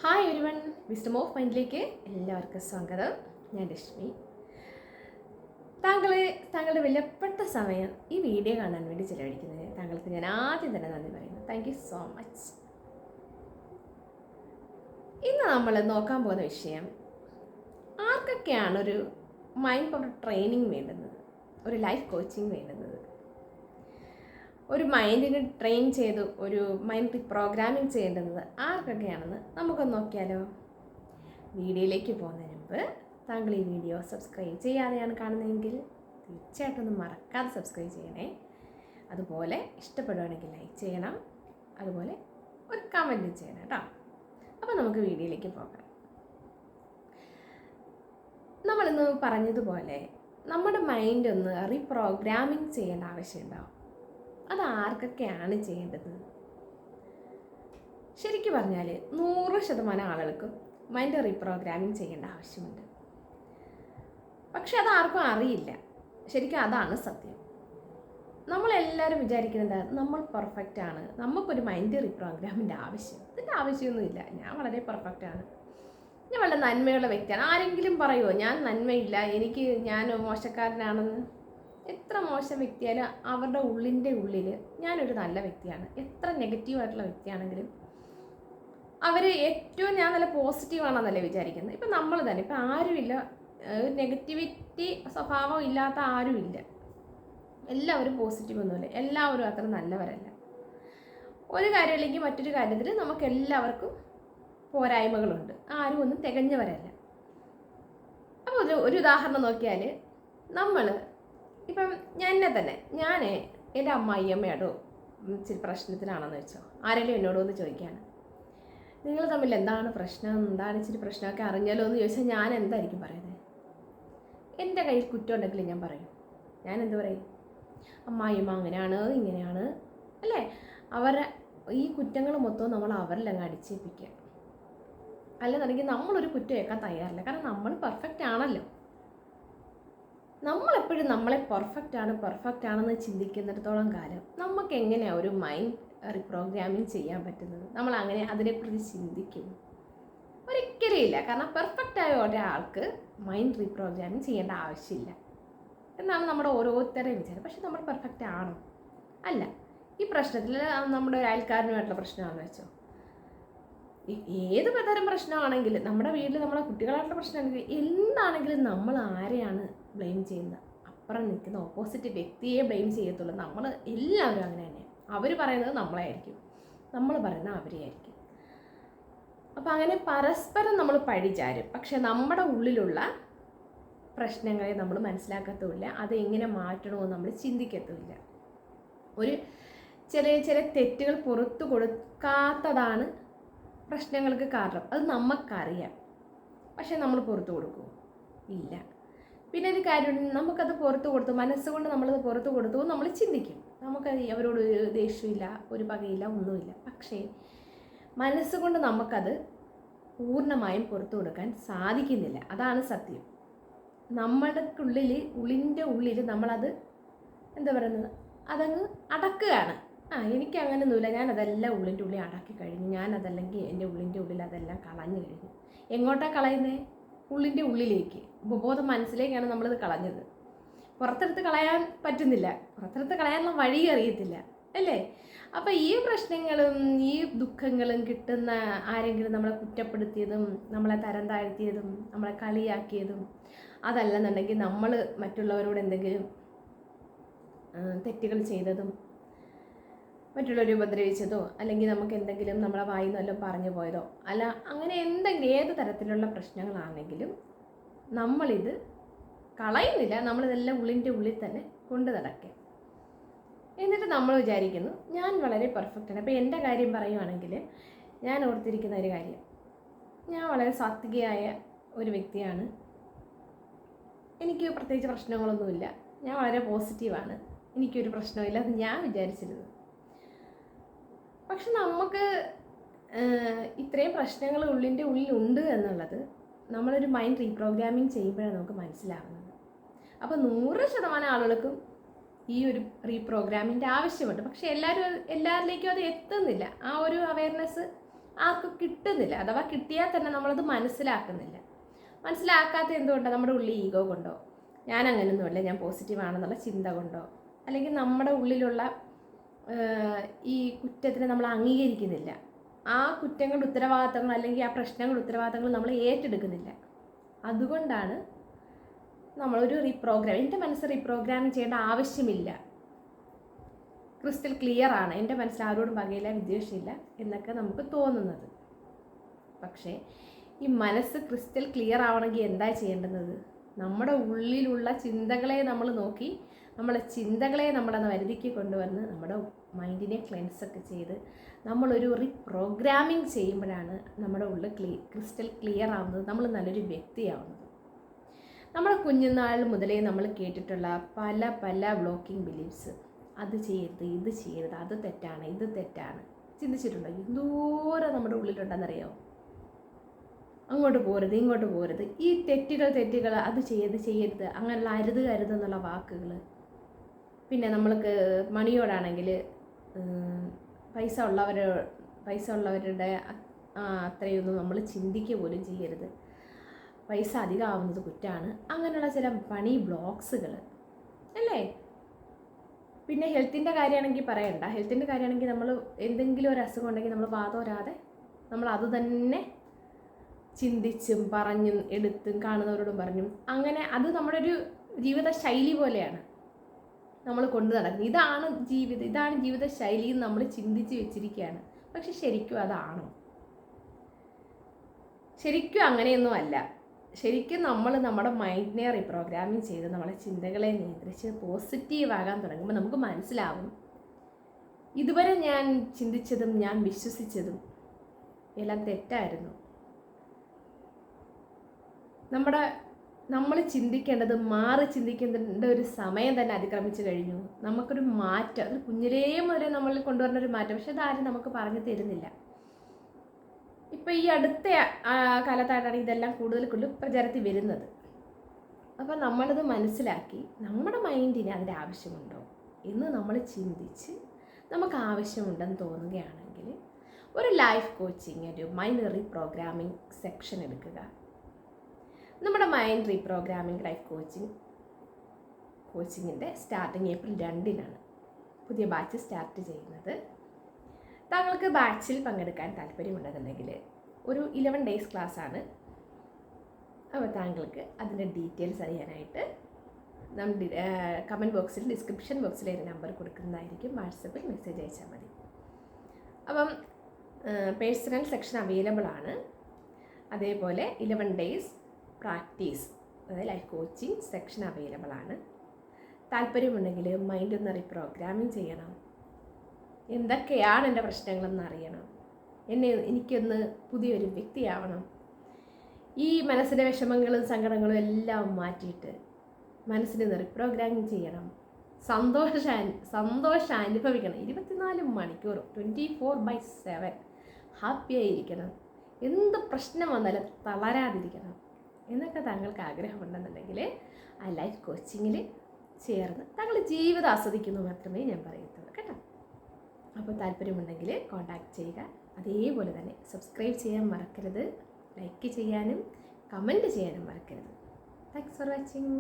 Hi everyone, wisdom of മൈൻഡിലേക്ക് എല്ലാവർക്കും സ്വാഗതം. ഞാൻ ലക്ഷ്മി. താങ്കളുടെ വിലപ്പെട്ട സമയം ഈ വീഡിയോ കാണാൻ വേണ്ടി ചിലവഴിക്കുന്നതിന് താങ്കൾക്ക് ഞാൻ ആദ്യം തന്നെ നന്ദി പറയുന്നു. Thank you so much. ഇന്ന് നമ്മൾ നോക്കാൻ പോകുന്ന വിഷയം, ആർക്കൊക്കെയാണ് ഒരു മൈൻഡ് പവർ ട്രെയിനിങ് വേണ്ടുന്നത്, ഒരു ലൈഫ് കോച്ചിങ് വേണ്ടുന്നത്, ഒരു മൈൻഡിനെ ട്രെയിൻ ചെയ്ത് ഒരു മൈൻഡ് പ്രോഗ്രാമിംഗ് ചെയ്യേണ്ടുന്നത് ആർക്കൊക്കെയാണെന്ന് നമുക്കൊന്ന് നോക്കിയാലോ. വീഡിയോയിലേക്ക് പോകുന്നതിന് മുമ്പ് താങ്കൾ ഈ വീഡിയോ സബ്സ്ക്രൈബ് ചെയ്യാതെയാണ് കാണുന്നതെങ്കിൽ തീർച്ചയായിട്ടും ഒന്ന് മറക്കാതെ സബ്സ്ക്രൈബ് ചെയ്യണേ. അതുപോലെ ഇഷ്ടപ്പെടുകയാണെങ്കിൽ ലൈക്ക് ചെയ്യണം, അതുപോലെ ഒരു കമൻറ്റ് ചെയ്യണം കേട്ടോ. അപ്പോൾ നമുക്ക് വീഡിയോയിലേക്ക് പോകാം. നമ്മളിന്ന് പറഞ്ഞതുപോലെ നമ്മുടെ മൈൻഡ് ഒന്ന് റീപ്രോഗ്രാമിംഗ് ചെയ്യേണ്ട ആവശ്യമുണ്ടാവും. അത് ആർക്കൊക്കെയാണ് ചെയ്യേണ്ടത്? ശരിക്കും പറഞ്ഞാൽ 100% ആളുകൾക്കും മൈൻഡ് റീപ്രോഗ്രാമിംഗ് ചെയ്യേണ്ട ആവശ്യമുണ്ട്. പക്ഷെ അതാർക്കും അറിയില്ല. ശരിക്കും അതാണ് സത്യം. നമ്മളെല്ലാവരും വിചാരിക്കുന്നത് നമ്മൾ പെർഫെക്റ്റ് ആണ്, നമുക്കൊരു മൈൻഡ് റീപ്രോഗ്രാമിൻ്റെ ഇതിൻ്റെ ആവശ്യമൊന്നുമില്ല, ഞാൻ വളരെ പെർഫെക്റ്റ് ആണ്, ഞാൻ വളരെ നന്മയുള്ള വ്യക്തിയാണ്. ആരെങ്കിലും പറയുമോ ഞാൻ നന്മയില്ല, ഞാൻ മോശക്കാരനാണെന്ന്? എത്ര മോശം വ്യക്തിയാലും അവരുടെ ഉള്ളിൽ ഞാനൊരു നല്ല വ്യക്തിയാണ്. എത്ര നെഗറ്റീവായിട്ടുള്ള വ്യക്തിയാണെങ്കിലും അവർ ഏറ്റവും ഞാൻ നല്ല പോസിറ്റീവാണെന്നല്ലേ വിചാരിക്കുന്നത്. ഇപ്പം നമ്മൾ തന്നെ ഇപ്പം ആരുമില്ല, നെഗറ്റിവിറ്റി സ്വഭാവം ഇല്ലാത്ത ആരുമില്ല. എല്ലാവരും പോസിറ്റീവ് ഒന്നുമില്ല, എല്ലാവരും അത്ര നല്ലവരല്ല. ഒരു കാര്യമില്ലെങ്കിൽ മറ്റൊരു കാര്യത്തിൽ നമുക്ക് എല്ലാവർക്കും പോരായ്മകളുണ്ട്, ആരും ഒന്നും തികഞ്ഞവരല്ല. അപ്പോൾ ഒരു ഉദാഹരണം നോക്കിയാൽ, ഇപ്പം ഞാൻ എൻ്റെ അമ്മായിയമ്മയോടോ ഇച്ചിരി പ്രശ്നത്തിലാണെന്ന് വെച്ചോ, ആരെങ്കിലും എന്നോട് ഒന്ന് ചോദിക്കുകയാണ്, നിങ്ങൾ തമ്മിൽ എന്താണ് പ്രശ്നം, എന്താണ് ഇച്ചിരി പ്രശ്നമൊക്കെ അറിഞ്ഞാലോ എന്ന് ചോദിച്ചാൽ ഞാൻ എന്തായിരിക്കും പറയുന്നത്? എൻ്റെ കയ്യിൽ കുറ്റം ഉണ്ടെങ്കിൽ ഞാൻ പറയും. ഞാൻ എന്ത് പറയും? അമ്മായിയമ്മ അങ്ങനെയാണ് ഇങ്ങനെയാണ് അല്ലേ? ഈ കുറ്റങ്ങൾ മൊത്തം നമ്മൾ അവരിലങ്ങ് അടിച്ചേൽപ്പിക്കുക. അല്ലെന്നുണ്ടെങ്കിൽ നമ്മളൊരു കുറ്റം കേൾക്കാൻ തയ്യാറില്ല. കാരണം നമ്മൾ പെർഫെക്റ്റ് ആണല്ലോ. നമ്മളെപ്പോഴും നമ്മളെ പെർഫെക്റ്റ് ആണെന്ന് ചിന്തിക്കുന്നിടത്തോളം കാലം നമുക്ക് എങ്ങനെയാണ് ഒരു മൈൻഡ് റീപ്രോഗ്രാമിംഗ് ചെയ്യാൻ പറ്റുന്നത്? നമ്മൾ അങ്ങനെ അതിനെക്കുറിച്ച് ചിന്തിക്കും? ഒരിക്കലും ഇല്ല. കാരണം പെർഫെക്റ്റായ ഒരാൾക്ക് മൈൻഡ് റീപ്രോഗ്രാമിംഗ് ചെയ്യേണ്ട ആവശ്യമില്ല എന്നാണ് നമ്മുടെ ഓരോരുത്തരുടെയും വിചാരം. പക്ഷെ നമ്മൾ പെർഫെക്റ്റ് ആണോ? അല്ല. ഈ പ്രശ്നത്തിൽ നമ്മുടെ ഒരു അയൽക്കാരനുമായിട്ടുള്ള പ്രശ്നമാണെന്ന് വെച്ചോ, ഏത് തരം പ്രശ്നമാണെങ്കിലും, നമ്മുടെ വീട്ടിൽ നമ്മളെ കുട്ടികളായിട്ടുള്ള പ്രശ്നമാണെങ്കിൽ എന്താണെങ്കിലും നമ്മൾ ആരെയാണ് ബ്ലെയിം ചെയ്യുന്നത്? അപ്പുറം നിൽക്കുന്ന ഓപ്പോസിറ്റ് വ്യക്തിയെ ബ്ലെയിം ചെയ്യത്തുള്ളൂ. നമ്മൾ എല്ലാവരും അങ്ങനെ തന്നെ. അവർ പറയുന്നത് നമ്മളെ ആയിരിക്കും, നമ്മൾ പറയുന്നത് അവരെ ആയിരിക്കും. അപ്പം അങ്ങനെ പരസ്പരം നമ്മൾ പഴിചാരും. പക്ഷെ നമ്മുടെ ഉള്ളിലുള്ള പ്രശ്നങ്ങളെ നമ്മൾ മനസ്സിലാക്കത്തുമില്ല, അത് എങ്ങനെ മാറ്റണമെന്ന് നമ്മൾ ചിന്തിക്കത്തുമില്ല. ഒരു ചെറിയ തെറ്റുകൾ പുറത്തു കൊടുക്കാത്തതാണ് പ്രശ്നങ്ങൾക്ക് കാരണം. അത് നമുക്കറിയാം, പക്ഷെ നമ്മൾ പുറത്തു കൊടുക്കുമോ? ഇല്ല. പിന്നെ ഒരു കാര്യമുണ്ട്, നമുക്കത് പുറത്തു കൊടുത്തു, മനസ്സുകൊണ്ട് നമ്മളത് പുറത്തു കൊടുത്തു നമ്മൾ ചിന്തിക്കും, നമുക്കത് അവരോട് ഒരു ദേഷ്യമില്ല, ഒരു പകയില്ല, ഒന്നുമില്ല. പക്ഷേ മനസ്സുകൊണ്ട് നമുക്കത് പൂർണ്ണമായും പുറത്തു കൊടുക്കാൻ സാധിക്കുന്നില്ല. അതാണ് സത്യം. നമ്മുടെ ഉള്ളിൻ്റെ ഉള്ളിൽ നമ്മളത് എന്താ പറയുന്നത്, അതങ്ങ് അടക്കുകയാണ്. എനിക്ക് അങ്ങനെയൊന്നുമില്ല, ഞാനതെല്ലാം ഉള്ളിൻ്റെ ഉള്ളിൽ അടക്കി കഴിഞ്ഞു, ഞാനതല്ലെങ്കിൽ എൻ്റെ ഉള്ളിൻ്റെ ഉള്ളിൽ അതെല്ലാം കളഞ്ഞു കഴിഞ്ഞു. എങ്ങോട്ടാണ് കളയുന്നത്? ഉള്ളിൻ്റെ ഉള്ളിലേക്ക്, ഉപബോധ മനസ്സിലേക്കാണ് നമ്മളിത് കളഞ്ഞത്. പുറത്തെടുത്ത് കളയാൻ പറ്റുന്നില്ല, പുറത്തെടുത്ത് കളയാനുള്ള വഴി അറിയത്തില്ല അല്ലേ? അപ്പം ഈ പ്രശ്നങ്ങളും ഈ ദുഃഖങ്ങളും കിട്ടുന്ന ആരെങ്കിലും നമ്മളെ കുറ്റപ്പെടുത്തിയതും, നമ്മളെ തരം താഴ്ത്തിയതും, നമ്മളെ കളിയാക്കിയതും, അതല്ലെന്നുണ്ടെങ്കിൽ നമ്മൾ മറ്റുള്ളവരോട് എന്തെങ്കിലും തെറ്റുകൾ ചെയ്തതും, മറ്റുള്ളവരെ ഉപദ്രവിച്ചതോ, അല്ലെങ്കിൽ നമുക്ക് എന്തെങ്കിലും നമ്മളെ വായിൽ നിന്നെല്ലാം പറഞ്ഞു പോയതോ, അല്ല അങ്ങനെ എന്തെങ്കിലും ഏത് തരത്തിലുള്ള പ്രശ്നങ്ങളാണെങ്കിലും നമ്മളിത് കളയുന്നില്ല, നമ്മളിതെല്ലാം ഉള്ളിൻ്റെ ഉള്ളിൽ തന്നെ കൊണ്ടു നടക്കുക. എന്നിട്ട് നമ്മൾ വിചാരിക്കുന്നു ഞാൻ വളരെ പെർഫെക്റ്റാണ്. അപ്പോൾ എൻ്റെ കാര്യം പറയുവാണെങ്കിൽ, ഞാൻ ഓർത്തിരിക്കുന്ന ഒരു കാര്യം, ഞാൻ വളരെ സാത്വികയായ ഒരു വ്യക്തിയാണ്, എനിക്ക് പ്രത്യേകിച്ച് പ്രശ്നങ്ങളൊന്നുമില്ല, ഞാൻ വളരെ പോസിറ്റീവാണ്, എനിക്കൊരു പ്രശ്നമില്ല എന്ന് ഞാൻ വിചാരിച്ചിരുന്നു. പക്ഷെ നമുക്ക് ഇത്രയും പ്രശ്നങ്ങൾ ഉള്ളിൻ്റെ ഉള്ളിലുണ്ട് എന്നുള്ളത് നമ്മളൊരു മൈൻഡ് റീപ്രോഗ്രാമിംഗ് ചെയ്യുമ്പോഴാണ് നമുക്ക് മനസ്സിലാകുന്നത്. അപ്പോൾ 100% ആളുകൾക്കും ഈ ഒരു റീപ്രോഗ്രാമിൻ്റെ ആവശ്യമുണ്ട്. പക്ഷെ എല്ലാവരിലേക്കും അത് എത്തുന്നില്ല. ആ ഒരു അവയർനെസ് ആർക്കും കിട്ടുന്നില്ല. അഥവാ കിട്ടിയാൽ തന്നെ നമ്മളത് മനസ്സിലാക്കുന്നില്ല. മനസ്സിലാക്കാത്ത എന്തുകൊണ്ടാണ്? നമ്മുടെ ഉള്ളിൽ ഈഗോ കൊണ്ടോ, ഞാൻ അങ്ങനെയൊന്നുമല്ല, ഞാൻ പോസിറ്റീവ് ആണെന്നുള്ള ചിന്ത കൊണ്ടോ, അല്ലെങ്കിൽ നമ്മുടെ ഉള്ളിലുള്ള ഈ കുറ്റത്തിനെ നമ്മൾ അംഗീകരിക്കുന്നില്ല. ആ കുറ്റങ്ങളുടെ ഉത്തരവാദിത്തങ്ങൾ അല്ലെങ്കിൽ ആ പ്രശ്നങ്ങളുടെ ഉത്തരവാദിത്തങ്ങൾ നമ്മൾ ഏറ്റെടുക്കുന്നില്ല. അതുകൊണ്ടാണ് നമ്മളൊരു എൻ്റെ മനസ്സ് റീപ്രോഗ്രാമിങ് ചെയ്യേണ്ട ആവശ്യമില്ല, ക്രിസ്റ്റൽ ക്ലിയർ ആണ്, എൻ്റെ മനസ്സിൽ ആരോടും പകയില്ല, വിദ്വേഷമില്ല എന്നൊക്കെ നമുക്ക് തോന്നുന്നത്. പക്ഷേ ഈ മനസ്സ് ക്രിസ്റ്റൽ ക്ലിയർ ആവണമെങ്കിൽ എന്താ ചെയ്യേണ്ടുന്നത്? നമ്മുടെ ഉള്ളിലുള്ള ചിന്തകളെ നമ്മൾ നോക്കി, നമ്മളെ ചിന്തകളെ നമ്മളെന്ന് വരുതിക്ക് കൊണ്ടുവന്ന് നമ്മുടെ മൈൻഡിനെ ക്ലെൻസൊക്കെ ചെയ്ത് നമ്മളൊരു റീപ്രോഗ്രാമിങ് ചെയ്യുമ്പോഴാണ് നമ്മുടെ ഉള്ളിൽ ക്രിസ്റ്റൽ ക്ലിയർ ആവുന്നത്, നമ്മൾ നല്ലൊരു വ്യക്തിയാവുന്നത്. നമ്മുടെ കുഞ്ഞുനാൾ മുതലേ നമ്മൾ കേട്ടിട്ടുള്ള പല പല ബ്ലോക്കിംഗ് ബിലീഫ്സ്, അത് ചെയ്യരുത്, ഇത് ചെയ്യരുത്, അത് തെറ്റാണ്, ഇത് തെറ്റാണ്, ചിന്തിച്ചിട്ടുണ്ടോ? എന്തോരം നമ്മുടെ ഉള്ളിലുണ്ടെന്നറിയാമോ? അങ്ങോട്ട് പോരുത്, ഇങ്ങോട്ട് പോരുത്, ഈ തെറ്റുകൾ, അത് ചെയ്യരുത്, അങ്ങനെയുള്ള അരുതെന്നുള്ള വാക്കുകൾ. പിന്നെ നമ്മൾക്ക് മണിയോടാണെങ്കിൽ പൈസ ഉള്ളവരുടെ അത്രയൊന്നും നമ്മൾ ചിന്തിക്കുക പോലും ചെയ്യരുത്, പൈസ അധികം ആവുന്നത് കുറ്റമാണ്, അങ്ങനെയുള്ള ചില മണി ബ്ലോക്സുകൾ അല്ലേ? പിന്നെ ഹെൽത്തിൻ്റെ കാര്യമാണെങ്കിൽ പറയണ്ട. ഹെൽത്തിൻ്റെ കാര്യമാണെങ്കിൽ നമ്മൾ എന്തെങ്കിലും ഒരു അസുഖം ഉണ്ടെങ്കിൽ നമ്മൾ വാതോരാതെ നമ്മൾ അത് തന്നെ ചിന്തിച്ചും പറഞ്ഞും എടുത്തും കാണുന്നവരോടും പറഞ്ഞും അങ്ങനെ അത് നമ്മുടെ ഒരു ജീവിത ശൈലി പോലെയാണ് നമ്മൾ കൊണ്ടു നടക്കുന്നത്. ഇതാണ് ജീവിത ശൈലി എന്ന് നമ്മൾ ചിന്തിച്ച് വെച്ചിരിക്കുകയാണ്. പക്ഷെ ശരിക്കും അതാണോ? ശരിക്കും അങ്ങനെയൊന്നും അല്ല. ശരിക്കും നമ്മൾ നമ്മുടെ മൈൻഡിനെ റീപ്രോഗ്രാമിങ് ചെയ്ത് നമ്മളെ ചിന്തകളെ നിയന്ത്രിച്ച് പോസിറ്റീവ് ആകാൻ തുടങ്ങുമ്പോൾ നമുക്ക് മനസ്സിലാവും, ഇതുവരെ ഞാൻ ചിന്തിച്ചതും ഞാൻ വിശ്വസിച്ചതും എല്ലാം തെറ്റായിരുന്നു. നമ്മൾ ചിന്തിക്കേണ്ടത് മാറി ചിന്തിക്കേണ്ട ഒരു സമയം തന്നെ അതിക്രമിച്ചു കഴിഞ്ഞു. നമുക്കൊരു മാറ്റം, അത് കുഞ്ഞിലേ മുതലേ നമ്മൾ കൊണ്ടുവരുന്ന ഒരു മാറ്റം, പക്ഷെ അതാരും നമുക്ക് പറഞ്ഞു തരുന്നില്ല. ഇപ്പം ഈ അടുത്ത കാലത്തായിട്ടാണ് ഇതെല്ലാം കൂടുതൽ പ്രചാരത്തിൽ വരുന്നത്. അപ്പം നമ്മളത് മനസ്സിലാക്കി നമ്മുടെ മൈൻഡിന് അതിൻ്റെ ആവശ്യമുണ്ടോ എന്ന് നമ്മൾ ചിന്തിച്ച് നമുക്ക് ആവശ്യമുണ്ടെന്ന് തോന്നുകയാണെങ്കിൽ ഒരു ലൈഫ് കോച്ചിങ്, ഒരു മൈൻഡ് റീപ്രോഗ്രാമിംഗ് സെക്ഷൻ എടുക്കുക. നമ്മുടെ മൈൻഡ് റീപ്രോഗ്രാമിംഗ് ലൈഫ് കോച്ചിങ്ങിൻ്റെ സ്റ്റാർട്ടിങ് ഏപ്രിൽ 2-നാണ് പുതിയ ബാച്ച് സ്റ്റാർട്ട് ചെയ്യുന്നത്. താങ്കൾക്ക് ബാച്ചിൽ പങ്കെടുക്കാൻ താല്പര്യമുണ്ടെന്നുണ്ടെങ്കിൽ ഒരു 11 days ക്ലാസ്സാണ്. അപ്പോൾ താങ്കൾക്ക് അതിൻ്റെ ഡീറ്റെയിൽസ് അറിയാനായിട്ട് നമ്മുടെ കമൻറ്റ് ബോക്സിൽ, ഡിസ്ക്രിപ്ഷൻ ബോക്സിൽ ഒരു നമ്പർ കൊടുക്കുന്നതായിരിക്കും. വാട്സപ്പിൽ മെസ്സേജ് അയച്ചാൽ മതി. അപ്പം പേഴ്സണൽ സെക്ഷൻ അവൈലബിൾ ആണ്. അതേപോലെ 11 days പ്രാക്ടീസ്, അതായത് ലൈഫ് കോച്ചിങ് സെക്ഷൻ അവൈലബിൾ ആണ്. താല്പര്യമുണ്ടെങ്കിൽ മൈൻഡ് ഒന്ന് റീപ്രോഗ്രാമിങ് ചെയ്യണം, എന്തൊക്കെയാണ് എൻ്റെ പ്രശ്നങ്ങളെന്ന് അറിയണം, എനിക്കൊന്ന് പുതിയൊരു വ്യക്തിയാവണം, ഈ മനസ്സിൻ്റെ വിഷമങ്ങളും സങ്കടങ്ങളും എല്ലാം മാറ്റിയിട്ട് മനസ്സിനെ റീപ്രോഗ്രാമിങ് ചെയ്യണം, സന്തോഷം അനുഭവിക്കണം, 24 മണിക്കൂർ 24/7 ഹാപ്പി ആയിരിക്കണം, എന്ത് പ്രശ്നം വന്നാലും തളരാതിരിക്കണം എന്നൊക്കെ താങ്കൾക്ക് ആഗ്രഹമുണ്ടെന്നുണ്ടെങ്കിൽ ആ ലൈഫ് കോച്ചിങ്ങിൽ ചേർന്ന് താങ്കൾ ജീവിതം ആസ്വദിക്കുന്നു മാത്രമേ ഞാൻ പറയത്തുള്ളൂ കേട്ടോ. അപ്പോൾ താല്പര്യമുണ്ടെങ്കിൽ കോൺടാക്റ്റ് ചെയ്യുക. അതേപോലെ തന്നെ സബ്സ്ക്രൈബ് ചെയ്യാൻ മറക്കരുത്, ലൈക്ക് ചെയ്യാനും കമൻറ്റ് ചെയ്യാനും മറക്കരുത്. Thanks for watching.